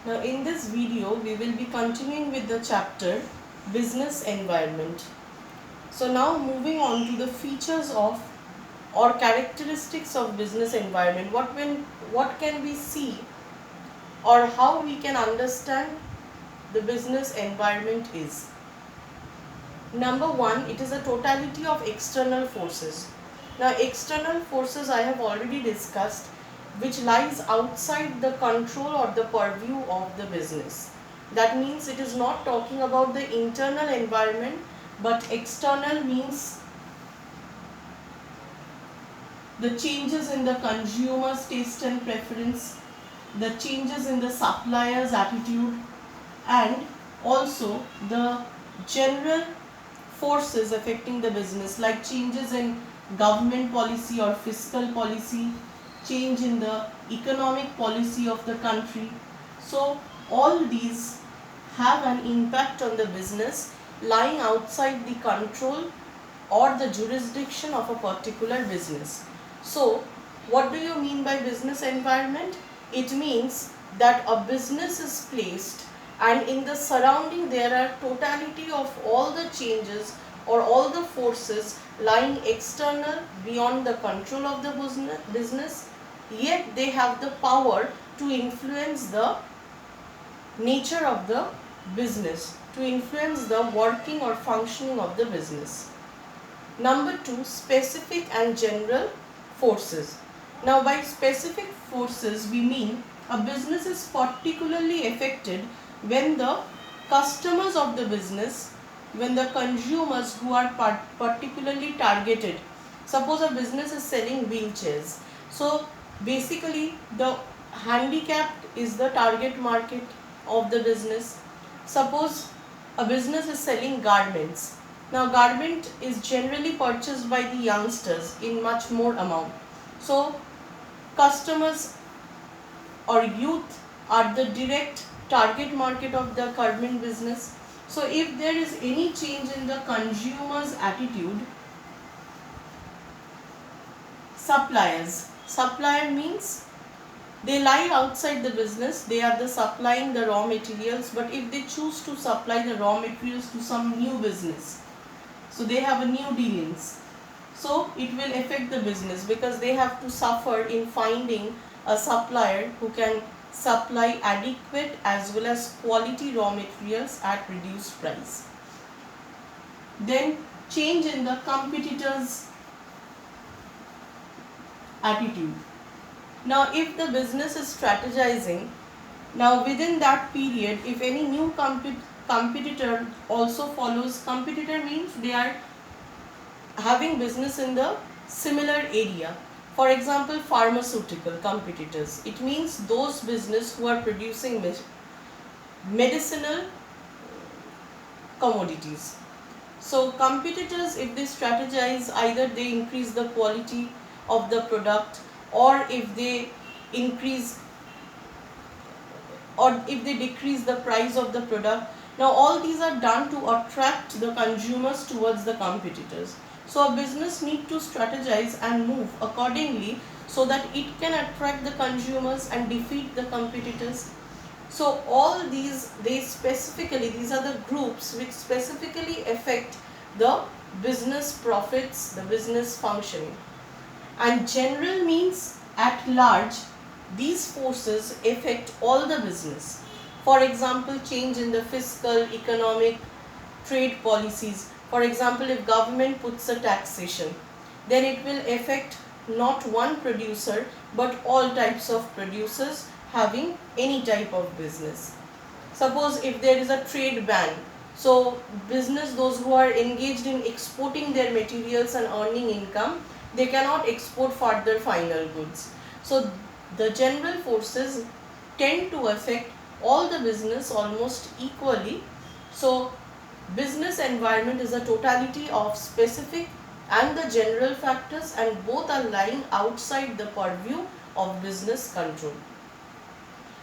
Now in this video we will be continuing with the chapter business environment. So now moving on to the features of or characteristics of business environment. What can we see or how we can understand the business environment is. Number one, it is a totality of external forces. Now external forces I have already discussed, which lies outside the control or the purview of the business. That means it is not talking about the internal environment, but external means the changes in the consumer's taste and preference, the changes in the supplier's attitude, and also the general forces affecting the business, like changes in government policy or fiscal policy, change in the economic policy of the country. So all these have an impact on the business lying outside the control or the jurisdiction of a particular business. So what do you mean by business environment? It means that a business is placed and in the surrounding there are totality of all the changes or all the forces lying external beyond the control of the business, yet they have the power to influence the nature of the business, to influence the working or functioning of the business. Number two, specific and general forces. Now by specific forces we mean a business is particularly affected when the customers of the business, when the consumers who are particularly targeted. Suppose a business is selling wheelchairs. So basically the handicapped is the target market of the business. Suppose a business is selling garments. Now garment is generally purchased by the youngsters in much more amount. So customers or youth are the direct target market of the garment business. So if there is any change in the consumer's attitude, supplier means they lie outside the business, they are the supplying the raw materials, but if they choose to supply the raw materials to some new business, so they have a new dealings, so it will affect the business because they have to suffer in finding a supplier who can supply adequate as well as quality raw materials at reduced price. Then change in the competitors' attitude. Now if the business is strategizing, now within that period if any new competitor also follows, competitor means they are having business in the similar area. For example, pharmaceutical competitors, it means those business who are producing medicinal commodities. So competitors, if they strategize, either they increase the quality of the product, or if they increase or if they decrease the price of the product. Now all these are done to attract the consumers towards the competitors. So a business need to strategize and move accordingly so that it can attract the consumers and defeat the competitors. So all these, these are the groups which specifically affect the business profits, the business functioning. And general means at large, these forces affect all the business. For example, change in the fiscal, economic, trade policies. For example, if government puts a taxation, then it will affect not one producer but all types of producers having any type of business. Suppose if there is a trade ban, so business, those who are engaged in exporting their materials and earning income, they cannot export further final goods. So the general forces tend to affect all the business almost equally. So business environment is a totality of specific and the general factors, and both are lying outside the purview of business control.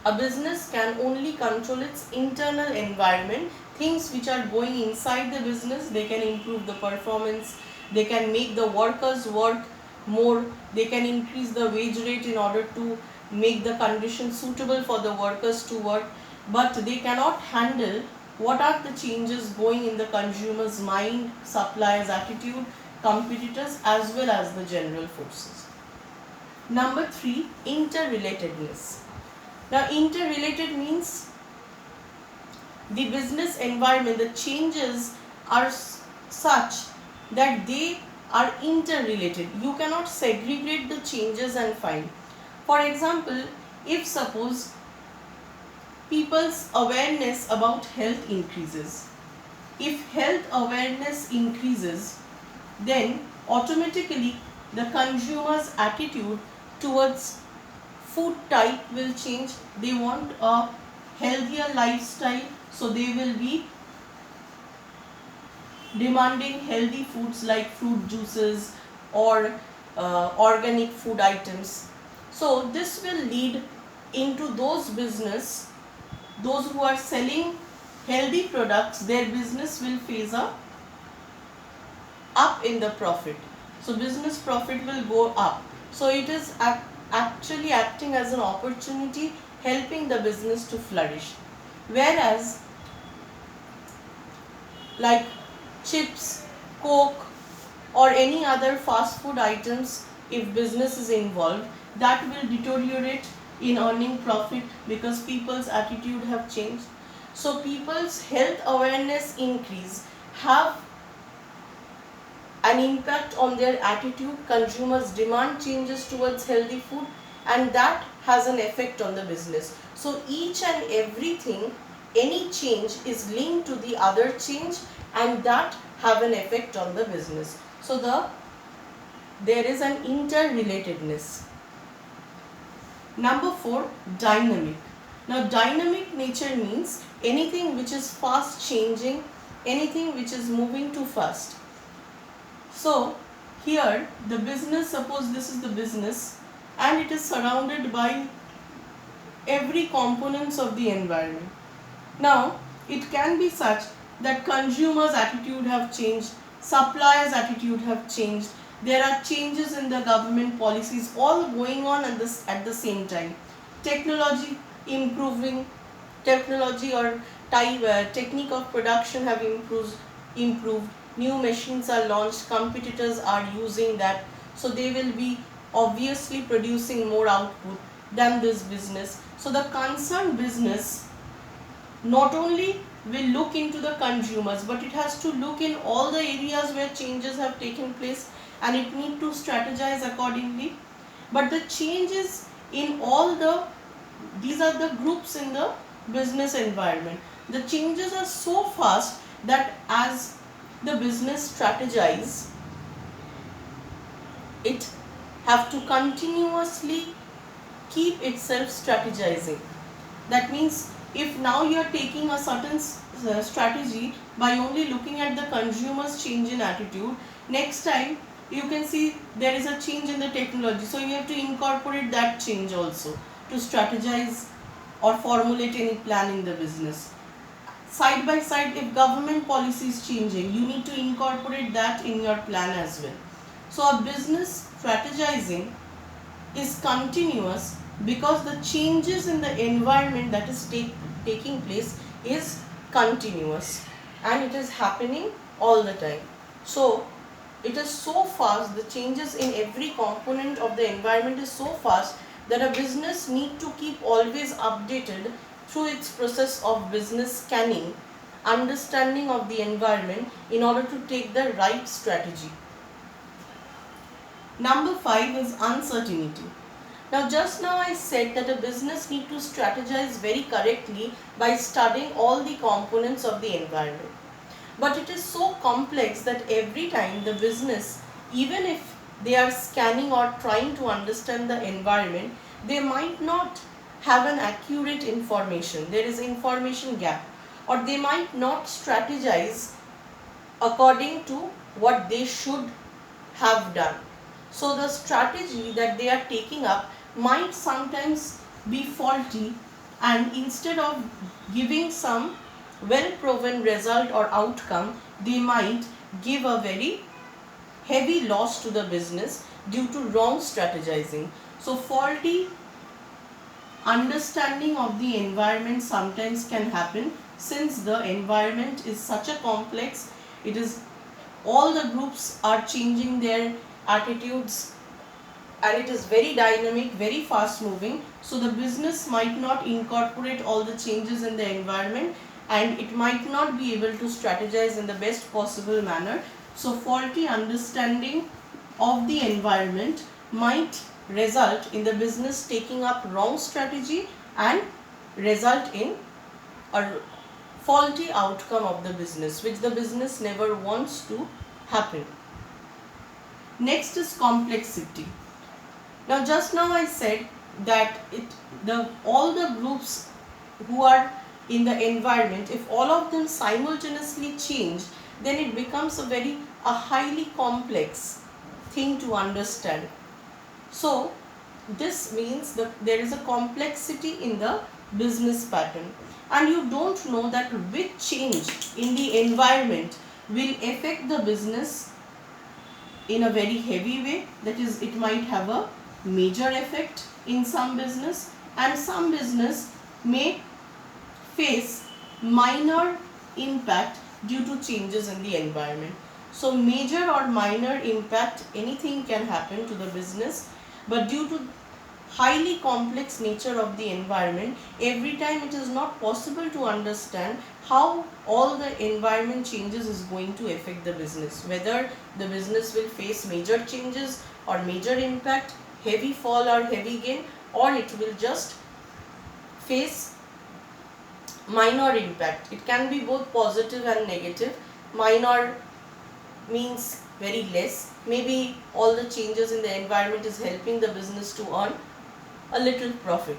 A business can only control its internal environment, things which are going inside the business. They can improve the performance, they can make the workers work more, they can increase the wage rate in order to make the conditions suitable for the workers to work. but they cannot handle what are the changes going in the consumer's mind, supplier's attitude, competitors as well as the general forces. Number 3, interrelatedness. Now interrelated means the business environment, the changes are such that they are interrelated. You cannot segregate the changes and find. For example, if suppose people's awareness about health increases, if health awareness increases, then automatically the consumer's attitude towards food type will change. They want a healthier lifestyle, so they will be demanding healthy foods like fruit juices or organic food items. So this will lead into those who are selling healthy products, their business will face a up in the profit. So business profit will go up. So it is actually acting as an opportunity, helping the business to flourish. Whereas like chips, coke or any other fast food items, if business is involved, that will deteriorate in earning profit because people's attitude have changed. So people's health awareness increase have an impact on their attitude. Consumers demand changes towards healthy food, and that has an effect on the business. So each and everything, any change is linked to the other change, and that have an effect on the business. So there is an interrelatedness. Number 4, dynamic. Now dynamic nature means anything which is fast changing, anything which is moving too fast. So here the business, suppose this is the business and it is surrounded by every components of the environment. Now it can be such that consumers' attitude have changed, suppliers' attitude have changed, there are changes in the government policies all going on at the same time. Technology improving, technology or technique of production have improved. New machines are launched, competitors are using that, so they will be obviously producing more output than this business. So the concerned business not only will look into the consumers, but it has to look in all the areas where changes have taken place, and it need to strategize accordingly. But the changes in these are the groups in the business environment. The changes are so fast that as the business strategize, it have to continuously keep itself strategizing. That means if now you are taking a certain strategy by only looking at the consumer's change in attitude, next time you can see there is a change in the technology, so you have to incorporate that change also to strategize or formulate any plan in the business. Side by side, if government policy is changing, you need to incorporate that in your plan as well. So a business strategizing is continuous because the changes in the environment that is taking place is continuous and it is happening all the time. So it is so fast, the changes in every component of the environment is so fast that a business need to keep always updated through its process of business scanning, understanding of the environment in order to take the right strategy. Number 5 is uncertainty. Now just now I said that a business need to strategize very correctly by studying all the components of the environment. But it is so complex that every time the business, even if they are scanning or trying to understand the environment, they might not have an accurate information. There is information gap, or they might not strategize according to what they should have done. So the strategy that they are taking up might sometimes be faulty, and instead of giving some well-proven result or outcome, they might give a very heavy loss to the business due to wrong strategizing. So faulty understanding of the environment sometimes can happen, since the environment is such a complex. It is, all the groups are changing their attitudes, and it is very dynamic, very fast moving. So the business might not incorporate all the changes in the environment, and it might not be able to strategize in the best possible manner. So faulty understanding of the environment might result in the business taking up wrong strategy and result in a faulty outcome of the business, which the business never wants to happen. Next is complexity. Now just now I said that all the groups who are in the environment, if all of them simultaneously change, then it becomes a highly complex thing to understand. So this means that there is a complexity in the business pattern, and you don't know that which change in the environment will affect the business in a very heavy way. That is, it might have a major effect in some business, and some business may face minor impact due to changes in the environment. So major or minor impact, anything can happen to the business, but due to highly complex nature of the environment, every time it is not possible to understand how all the environment changes is going to affect the business, whether the business will face major changes or major impact, heavy fall or heavy gain, or it will just face minor impact. It can be both positive and negative. Minor means very less. Maybe all the changes in the environment is helping the business to earn a little profit,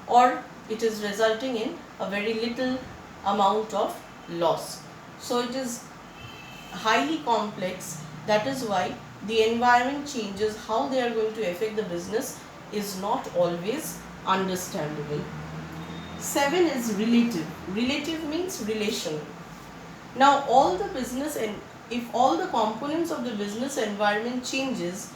or it is resulting in a very little amount of loss. So it is highly complex. That is why the environment changes, how they are going to affect the business, is not always understandable. 7 is relative. Relative means relational. Now all the business, and if all the components of the business environment changes,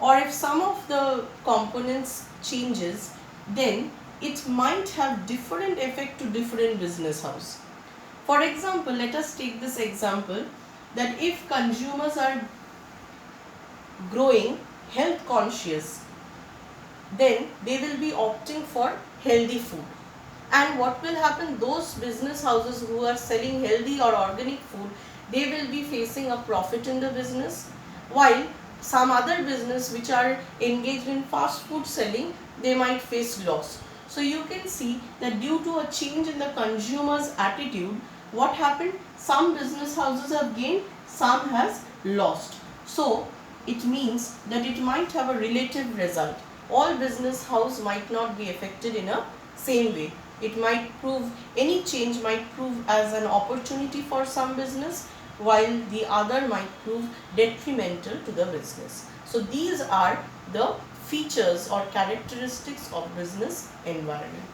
or if some of the components changes, then it might have different effect to different business house. For example, let us take this example, that if consumers are growing health conscious, then they will be opting for healthy food. And what will happen, those business houses who are selling healthy or organic food, they will be facing a profit in the business, while some other business which are engaged in fast food selling, they might face loss. So you can see that due to a change in the consumer's attitude, what happened, some business houses have gained, some has lost. So it means that it might have a relative result. All business house might not be affected in a same way. It might prove, any change might prove as an opportunity for some business, while the other might prove detrimental to the business. So these are the features or characteristics of business environment.